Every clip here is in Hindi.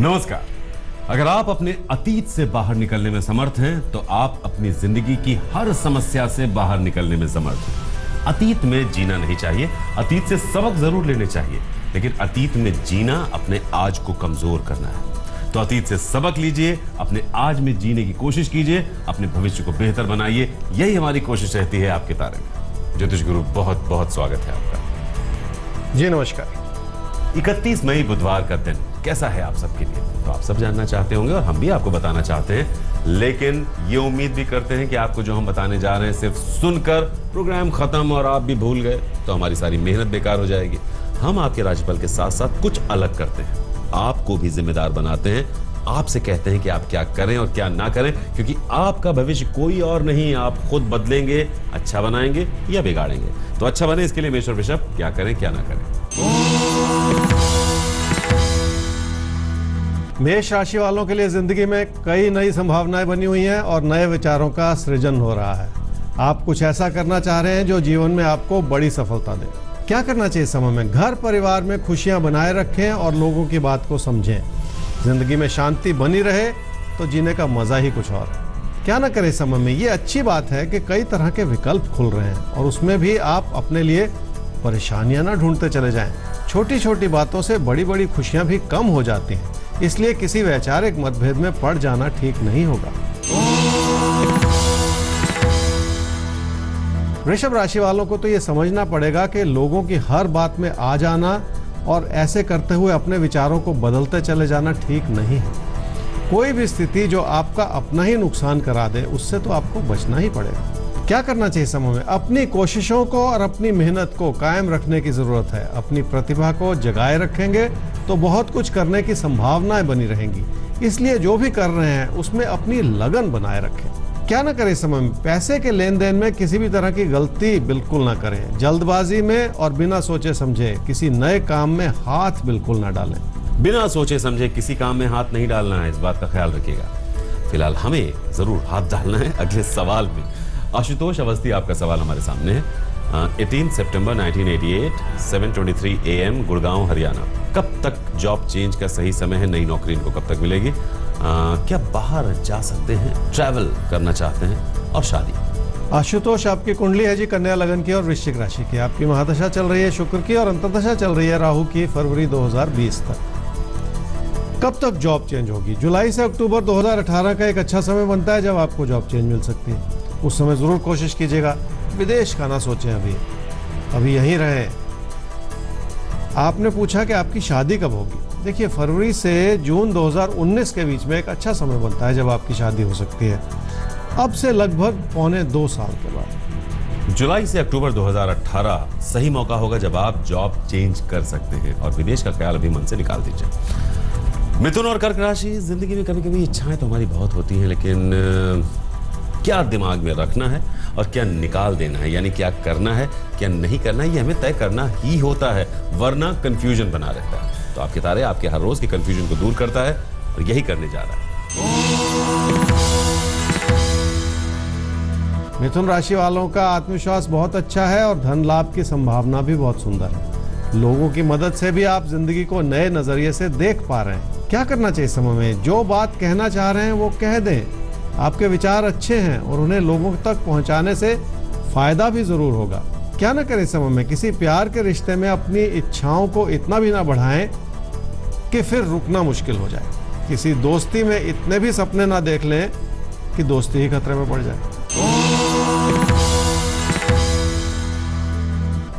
नमस्कार। अगर आप अपने अतीत से बाहर निकलने में समर्थ हैं तो आप अपनी जिंदगी की हर समस्या से बाहर निकलने में समर्थ हैं। अतीत में जीना नहीं चाहिए, अतीत से सबक जरूर लेने चाहिए, लेकिन अतीत में जीना अपने आज को कमजोर करना है। तो अतीत से सबक लीजिए, अपने आज में जीने की कोशिश कीजिए, अपने भविष्य को बेहतर बनाइए। यही हमारी कोशिश रहती है आपके तारे में। ज्योतिष गुरु बहुत बहुत स्वागत है आपका। जी नमस्कार। 31 मई बुधवार का दिन कैसा है आप सबके लिए, तो आप सब जानना चाहते होंगे और हम भी आपको बताना चाहते हैं, लेकिन ये उम्मीद भी करते हैं कि आपको जो हम बताने जा रहे हैं सिर्फ सुनकर प्रोग्राम खत्म और आप भी भूल गए तो हमारी सारी मेहनत बेकार हो जाएगी। हम आपके राशिफल के साथ साथ कुछ अलग करते हैं, आपको भी जिम्मेदार बनाते हैं, आपसे कहते हैं कि आप क्या करें और क्या ना करें, क्योंकि आपका भविष्य कोई और नहीं, आप खुद बदलेंगे, अच्छा बनाएंगे या बिगाड़ेंगे। तो अच्छा बने इसके लिए मेष और वृषभ क्या करें क्या ना करें। मेष राशि वालों के लिए जिंदगी में कई नई संभावनाएं बनी हुई हैं और नए विचारों का सृजन हो रहा है। आप कुछ ऐसा करना चाह रहे हैं जो जीवन में आपको बड़ी सफलता दे। क्या करना चाहिए इस समय में? घर परिवार में खुशियां बनाए रखें और लोगों की बात को समझें। जिंदगी में शांति बनी रहे तो जीने का मजा ही कुछ और है। क्या ना करें इस समय में? ये अच्छी बात है कि कई तरह के विकल्प खुल रहे हैं और उसमें भी आप अपने लिए परेशानियां ना ढूंढते चले जाएं। छोटी छोटी बातों से बड़ी बड़ी खुशियां भी कम हो जाती हैं, इसलिए किसी वैचारिक मतभेद में पड़ जाना ठीक नहीं होगा। वृषभ राशि वालों को तो ये समझना पड़ेगा कि लोगों की हर बात में आ जाना और ऐसे करते हुए अपने विचारों को बदलते चले जाना ठीक नहीं है। कोई भी स्थिति जो आपका अपना ही नुकसान करा दे उससे तो आपको बचना ही पड़ेगा। क्या करना चाहिए समय में? अपनी कोशिशों को और अपनी मेहनत को कायम रखने की जरूरत है। अपनी प्रतिभा को जगाए रखेंगे तो बहुत कुछ करने की संभावनाएं बनी रहेंगी, इसलिए जो भी कर रहे हैं उसमें अपनी लगन बनाए रखें। क्या ना करें समय में? पैसे के लेन देन में किसी भी तरह की गलती बिल्कुल ना करें। जल्दबाजी में और बिना सोचे समझे किसी नए काम में हाथ बिल्कुल ना डालें। बिना सोचे समझे किसी काम में हाथ नहीं डालना है, इस बात का ख्याल रखिएगा। फिलहाल हमें जरूर हाथ डालना है अगले सवाल में। आशुतोष अवस्थी आपका सवाल हमारे सामने है। 18 सितंबर 1988, 7:23 AM, गुड़गांव हरियाणा। कब तक जॉब चेंज का सही समय है? नई नौकरी इनको कब तक मिलेगी? क्या बाहर जा सकते हैं? ट्रैवल करना चाहते हैं? और शादी? आशुतोष, आपकी कुंडली है जी कन्या लगन की और वृश्चिक राशि की। आपकी महादशा चल रही है शुक्र की और अंतर्दशा चल रही है राहु की फरवरी 2020 तक। कब तक जॉब चेंज होगी? जुलाई से अक्टूबर 2018 का एक अच्छा समय बनता है जब आपको जॉब चेंज मिल सकती है। उस समय जरूर कोशिश कीजिएगा। विदेश का ना सोचें, अभी यहीं रहें। आपने पूछा कि आपकी शादी कब होगी? देखिए, फरवरी से जून 2019 के बीच में एक अच्छा समय बनता है जब आपकी शादी हो सकती है, अब से लगभग 1.25 साल के बाद। जुलाई से अक्टूबर 2018 सही मौका होगा जब आप जॉब चेंज कर सकते हैं और विदेश का ख्याल अभी मन से निकाल दीजिए। मिथुन और कर्क राशि, जिंदगी में कभी कभी इच्छाएं तो हमारी बहुत होती हैं, लेकिन क्या दिमाग में रखना है और क्या निकाल देना है, यानी क्या करना है क्या नहीं करना है, ये हमें तय करना ही होता है, वरना कंफ्यूजन बना रहता है। तो आपके तारे आपके हर रोज के कंफ्यूजन को दूर करता है और यही करने जा रहा है। मिथुन राशि वालों का आत्मविश्वास बहुत अच्छा है और धन लाभ की संभावना भी बहुत सुंदर है। लोगों की मदद से भी आप जिंदगी को नए नजरिए से देख पा रहे हैं। क्या करना चाहिए समय में? जो बात कहना चाह रहे हैं वो कह दें। आपके विचार अच्छे हैं और उन्हें लोगों तक पहुंचाने से फायदा भी जरूर होगा। क्या ना करें समय में? किसी प्यार के रिश्ते में अपनी इच्छाओं को इतना भी ना बढ़ाएं कि फिर रुकना मुश्किल हो जाए। किसी दोस्ती में इतने भी सपने ना देख लें कि दोस्ती ही खतरे में पड़ जाए।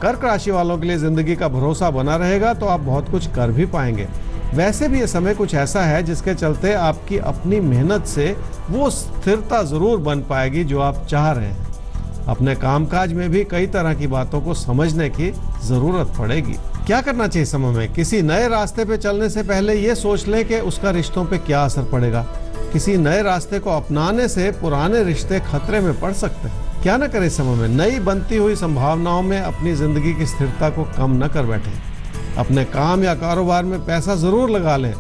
कर्क राशि वालों के लिए जिंदगी का भरोसा बना रहेगा तो आप बहुत कुछ कर भी पाएंगे। वैसे भी ये समय कुछ ऐसा है जिसके चलते आपकी अपनी मेहनत से वो स्थिरता जरूर बन पाएगी जो आप चाह रहे हैं। अपने कामकाज में भी कई तरह की बातों को समझने की जरूरत पड़ेगी। क्या करना चाहिए समय में? किसी नए रास्ते पे चलने से पहले ये सोच लें कि उसका रिश्तों पे क्या असर पड़ेगा। किसी नए रास्ते को अपनाने से पुराने रिश्ते खतरे में पड़ सकते हैं। क्या न करें समय में? नई बनती हुई संभावनाओं में अपनी जिंदगी की स्थिरता को कम न कर बैठें। अपने काम या कारोबार में पैसा जरूर लगा लें,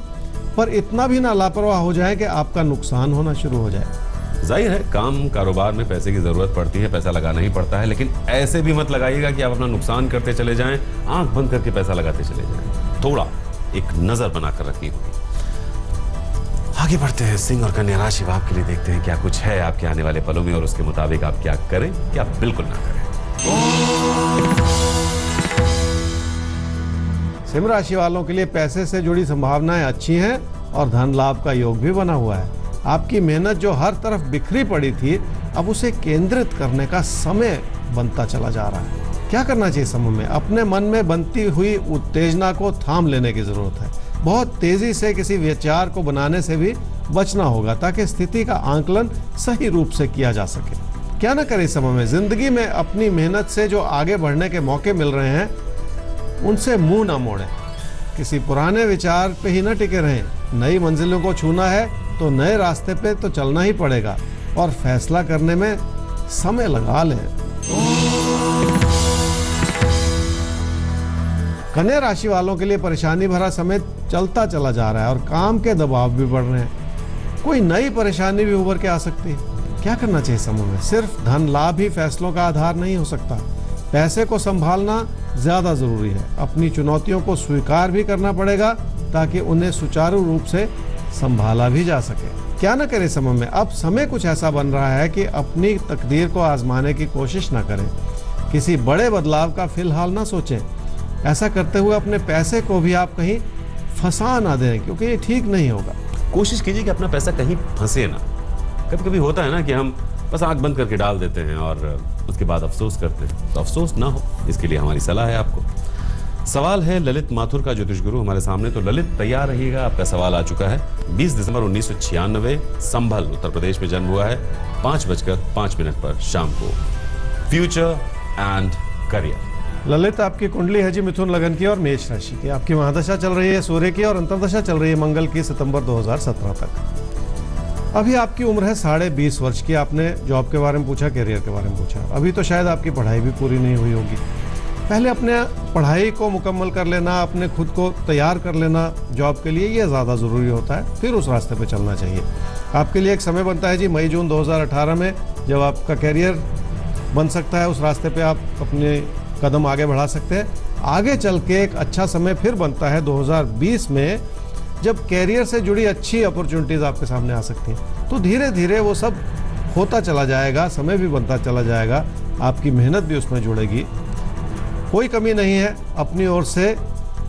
पर इतना भी ना लापरवाह हो जाए कि आपका नुकसान होना शुरू हो जाए। जाहिर है काम कारोबार में पैसे की जरूरत पड़ती है, पैसा लगाना ही पड़ता है, लेकिन ऐसे भी मत लगाइएगा कि आप अपना नुकसान करते चले जाएं, आंख बंद करके पैसा लगाते चले जाएं। थोड़ा एक नजर बनाकर रखनी होगी। आगे बढ़ते हैं, सिंह और कन्या राशि भाव के लिए देखते हैं क्या कुछ है आपके आने वाले पलों में और उसके मुताबिक आप क्या करें, क्या बिल्कुल ना करें। सिंह राशि वालों के लिए पैसे से जुड़ी संभावनाएं अच्छी हैं और धन लाभ का योग भी बना हुआ है। आपकी मेहनत जो हर तरफ बिखरी पड़ी थी, अब उसे केंद्रित करने का समय बनता चला जा रहा है। क्या करना चाहिए समय में? अपने मन में बनती हुई उत्तेजना को थाम लेने की जरूरत है। बहुत तेजी से किसी विचार को बनाने से भी बचना होगा ताकि स्थिति का आंकलन सही रूप से किया जा सके। क्या ना करें समय में? जिंदगी में अपनी मेहनत से जो आगे बढ़ने के मौके मिल रहे हैं उनसे मुंह ना मोड़ें। किसी पुराने विचार पे ही न टिके रहें। नई मंजिलों को छूना है तो नए रास्ते पे तो चलना ही पड़ेगा और फैसला करने में समय लगा लें। कन्या राशि वालों के लिए परेशानी भरा समय चलता चला जा रहा है और काम के दबाव भी बढ़ रहे हैं। कोई नई परेशानी भी उभर के आ सकती है। क्या करना चाहिए समूह में? सिर्फ धन लाभ ही फैसलों का आधार नहीं हो सकता। पैसे को संभालना ज्यादा जरूरी है। अपनी चुनौतियों को स्वीकार भी करना पड़ेगा ताकि उन्हें सुचारू रूप से संभाला भी जा सके। क्या न करें समय में? अब समय कुछ ऐसा बन रहा है कि अपनी तकदीर को आजमाने की कोशिश न करें। किसी बड़े बदलाव का फिलहाल ना सोचें। ऐसा करते हुए अपने पैसे को भी आप कहीं फंसा ना दें, क्योंकि ये ठीक नहीं होगा। कोशिश कीजिए कि अपना पैसा कहीं फंसे ना। कभी कभी होता है ना कि हम बस आंख बंद करके डाल देते हैं और उसके बाद अफसोस करते हैं। तो अफसोस ना हो, इसके लिए हमारी सलाह है आपको। सवाल है ललित माथुर का, ज्योतिष गुरु हमारे सामने। तो ललित तैयार रहिएगा, आपका सवाल आ चुका है। 20 दिसंबर 1996 संभल उत्तर प्रदेश में जन्म हुआ है, 5:05 पर शाम को। Future and career. ललित, आपकी कुंडली है जी मिथुन लगन की और मेष राशि की। आपकी महादशा चल रही है सूर्य की और अंतर्दशा चल रही है मंगल की सितंबर 2017 तक। अभी आपकी उम्र है 20.5 वर्ष की। आपने जॉब के बारे में पूछा, करियर के बारे में पूछा। अभी तो शायद आपकी पढ़ाई भी पूरी नहीं हुई होगी। पहले अपने पढ़ाई को मुकम्मल कर लेना, अपने खुद को तैयार कर लेना जॉब के लिए, ये ज़्यादा ज़रूरी होता है। फिर उस रास्ते पे चलना चाहिए। आपके लिए एक समय बनता है जी मई-जून 2018 में, जब आपका कैरियर बन सकता है। उस रास्ते पे आप अपने कदम आगे बढ़ा सकते हैं। आगे चल के एक अच्छा समय फिर बनता है 2020 में, जब कैरियर से जुड़ी अच्छी अपॉर्चुनिटीज़ आपके सामने आ सकती हैं। तो धीरे धीरे वो सब होता चला जाएगा, समय भी बनता चला जाएगा, आपकी मेहनत भी उसमें जुड़ेगी। कोई कमी नहीं है। अपनी ओर से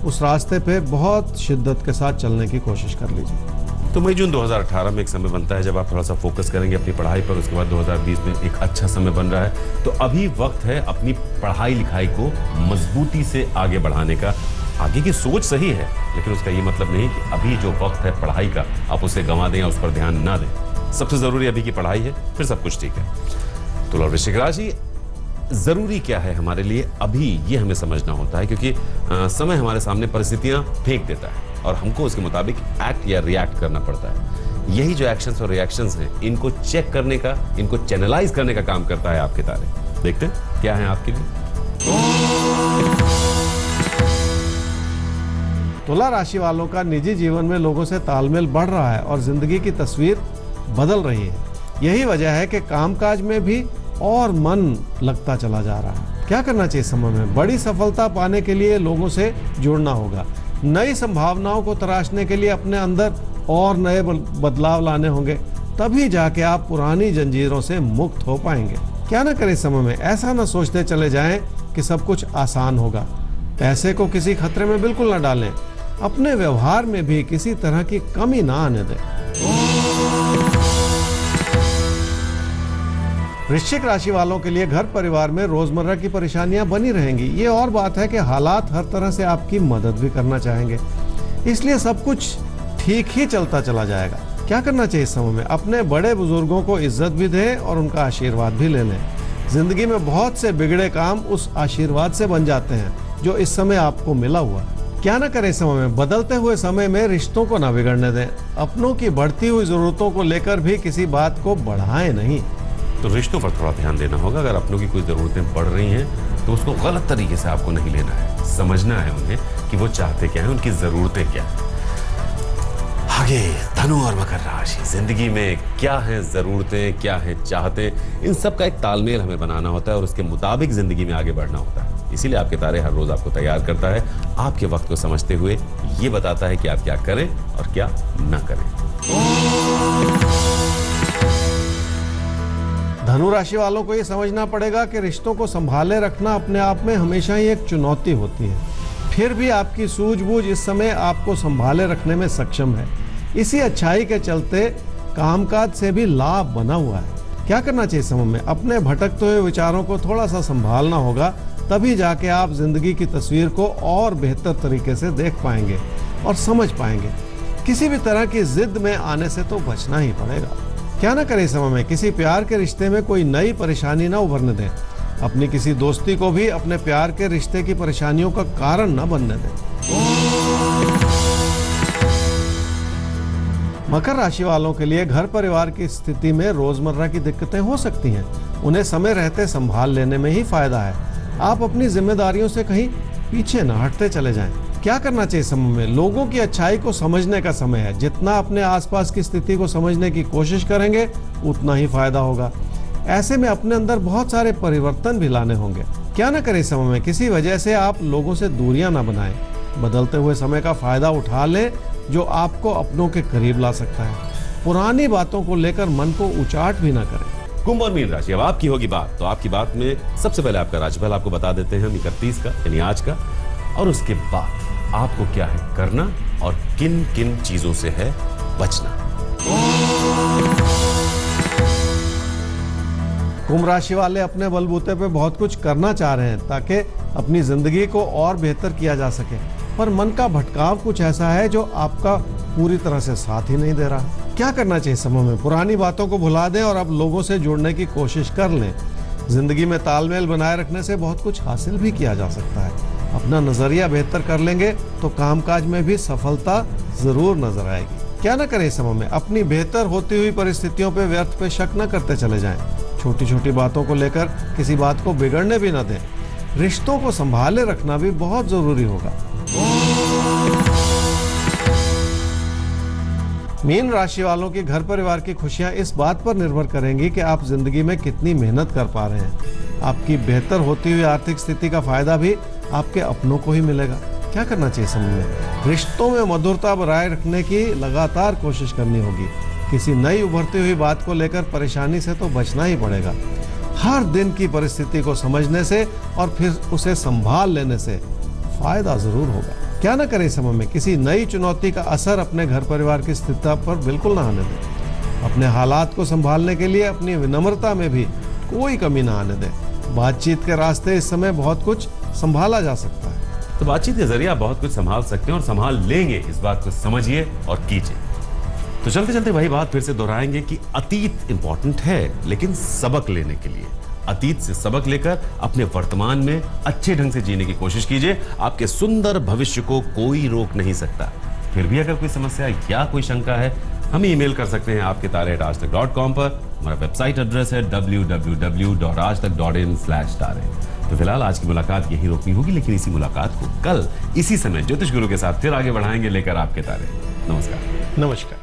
उस रास्ते पे बहुत शिद्दत के साथ चलने की कोशिश कर लीजिए। तो मई-जून 2018 में एक समय बनता है जब आप थोड़ा सा फोकस करेंगे अपनी पढ़ाई पर। उसके बाद 2020 में एक अच्छा समय बन रहा है। तो अभी वक्त है अपनी पढ़ाई लिखाई को मजबूती से आगे बढ़ाने का। आगे की सोच सही है, लेकिन उसका ये मतलब नहीं कि अभी जो वक्त है पढ़ाई का आप उसे गंवा दें या उस पर ध्यान ना दें। सबसे जरूरी अभी की पढ़ाई है, फिर सब कुछ ठीक है। तुला और वृश्चिक राशि, जरूरी क्या है हमारे लिए अभी, ये हमें समझना होता है, क्योंकि समय हमारे सामने परिस्थितियां फेंक देता है और हमको उसके मुताबिक एक्ट या रिएक्ट करना पड़ता है। यही जो एक्शंस और रिएक्शंस हैं, इनको चेक करने का, इनको चैनलाइज करने का काम करता है आपके तारे। देखते हैं क्या है आपके लिए। तुला राशि वालों का निजी जीवन में लोगों से तालमेल बढ़ रहा है और जिंदगी की तस्वीर बदल रही है। यही वजह है कि कामकाज में भी और मन लगता चला जा रहा है। क्या करना चाहिए समय में? बड़ी सफलता पाने के लिए लोगों से जुड़ना होगा। नई संभावनाओं को तराशने के लिए अपने अंदर और नए बदलाव लाने होंगे। तभी जाके आप पुरानी जंजीरों से मुक्त हो पाएंगे। क्या ना करें समय में? ऐसा ना सोचते चले जाएं कि सब कुछ आसान होगा। पैसे को किसी खतरे में बिल्कुल ना डालें। अपने व्यवहार में भी किसी तरह की कमी ना आने दें। वृश्चिक राशि वालों के लिए घर परिवार में रोजमर्रा की परेशानियां बनी रहेंगी। ये और बात है कि हालात हर तरह से आपकी मदद भी करना चाहेंगे, इसलिए सब कुछ ठीक ही चलता चला जाएगा। क्या करना चाहिए इस समय में? अपने बड़े बुजुर्गों को इज्जत भी दें और उनका आशीर्वाद भी ले लें। जिंदगी में बहुत से बिगड़े काम उस आशीर्वाद से बन जाते हैं जो इस समय आपको मिला हुआ है। क्या ना करें समय में? बदलते हुए समय में रिश्तों को ना बिगड़ने दें। अपनों की बढ़ती हुई जरूरतों को लेकर भी किसी बात को बढ़ाएं नहीं। तो रिश्तों पर थोड़ा ध्यान देना होगा। अगर अपनों की कोई ज़रूरतें बढ़ रही हैं तो उसको गलत तरीके से आपको नहीं लेना है। समझना है उन्हें कि वो चाहते क्या हैं, उनकी ज़रूरतें क्या हैं। आगे धनु और मकर राशि, जिंदगी में क्या है जरूरतें, क्या है चाहते, इन सब का एक तालमेल हमें बनाना होता है और उसके मुताबिक जिंदगी में आगे बढ़ना होता है। इसीलिए आपके तारे हर रोज आपको तैयार करता है, आपके वक्त को समझते हुए ये बताता है कि आप क्या करें और क्या ना करें। धनु राशि वालों को ये समझना पड़ेगा कि रिश्तों को संभाले रखना अपने आप में हमेशा ही एक चुनौती होती है। फिर भी आपकी सूझबूझ इस समय आपको संभाले रखने में सक्षम है। इसी अच्छाई के चलते कामकाज से भी लाभ बना हुआ है। क्या करना चाहिए समय में? अपने भटकते हुए विचारों को थोड़ा सा संभालना होगा, तभी जाके आप जिंदगी की तस्वीर को और बेहतर तरीके से देख पाएंगे और समझ पाएंगे। किसी भी तरह की जिद में आने से तो बचना ही पड़ेगा। क्या ना करें समय में? किसी प्यार के रिश्ते में कोई नई परेशानी ना उभरने दें। अपनी किसी दोस्ती को भी अपने प्यार के रिश्ते की परेशानियों का कारण न बनने दें। मकर राशि वालों के लिए घर परिवार की स्थिति में रोजमर्रा की दिक्कतें हो सकती हैं। उन्हें समय रहते संभाल लेने में ही फायदा है। आप अपनी जिम्मेदारियों से कहीं पीछे न हटते चले जाएं। क्या करना चाहिए समय में? लोगों की अच्छाई को समझने का समय है। जितना अपने आसपास की स्थिति को समझने की कोशिश करेंगे उतना ही फायदा होगा। ऐसे में अपने अंदर बहुत सारे परिवर्तन भी लाने होंगे। क्या ना करें समय में? किसी वजह से आप लोगों से दूरियां ना बनाएं। बदलते हुए समय का फायदा उठा लें जो आपको अपनों के करीब ला सकता है। पुरानी बातों को लेकर मन को उचाट भी ना करें। कुंभ और मीन राशि, अब आपकी होगी बात। तो आपकी बात में सबसे पहले आपका राशिफल आपको बता देते हैं हम 31 का यानी आज का, और उसके बाद आपको क्या है करना और किन किन चीजों से है बचना। कुंभ राशि वाले अपने बलबूते पे बहुत कुछ करना चाह रहे हैं ताकि अपनी जिंदगी को और बेहतर किया जा सके, पर मन का भटकाव कुछ ऐसा है जो आपका पूरी तरह से साथ ही नहीं दे रहा। क्या करना चाहिए समय में? पुरानी बातों को भुला दें और अब लोगों से जुड़ने की कोशिश कर लें। जिंदगी में तालमेल बनाए रखने से बहुत कुछ हासिल भी किया जा सकता है। अपना नजरिया बेहतर कर लेंगे तो कामकाज में भी सफलता जरूर नजर आएगी। क्या ना करें समय में? अपनी बेहतर होती हुई परिस्थितियों पे व्यर्थ पे शक न करते चले जाएं। छोटी छोटी बातों को लेकर किसी बात को बिगड़ने भी न दें। रिश्तों को संभाले रखना भी बहुत जरूरी होगा। मीन राशि वालों की घर परिवार की खुशियां इस बात पर निर्भर करेंगी कि आप जिंदगी में कितनी मेहनत कर पा रहे हैं। आपकी बेहतर होती हुई आर्थिक स्थिति का फायदा भी आपके अपनों को ही मिलेगा। क्या करना चाहिए समय में? रिश्तों में मधुरता बनाए रखने की लगातार कोशिश करनी होगी। किसी नई उभरती हुई बात को लेकर परेशानी से तो बचना ही पड़ेगा। हर दिन की परिस्थिति को समझने से और फिर उसे संभाल लेने से फायदा जरूर होगा। क्या ना करें समय में? किसी नई चुनौती का असर अपने घर परिवार की स्थिति पर बिल्कुल ना आने दें। अपने हालात को संभालने के लिए अपनी विनम्रता में भी कोई कमी ना आने दें। बातचीत के रास्ते इस समय बहुत कुछ संभाला जा सकता है। तो बातचीत के जरिए आप बहुत कुछ संभाल सकते हैं और संभाल लेंगे। इस बात को समझिए और कीजिए। तो चलते चलते वही बात फिर से दोहराएंगे कि अतीत इंपॉर्टेंट है, लेकिन सबक लेने के लिए अतीत से सबक लेकर अपने वर्तमान में अच्छे ढंग से जीने की कोशिश कीजिए। आपके सुंदर भविष्य को कोई रोक नहीं सकता। फिर भी अगर कोई समस्या या कोई शंका है, हमें ईमेल कर सकते हैं आपके तारे@aajtak.com पर। हमारा वेबसाइट एड्रेस है www.aajtak.in/तारे। तो फिलहाल आज की मुलाकात यही रोकनी होगी, लेकिन इसी मुलाकात को कल इसी समय ज्योतिष गुरु के साथ फिर आगे बढ़ाएंगे लेकर आपके तारे। नमस्कार। नमस्कार।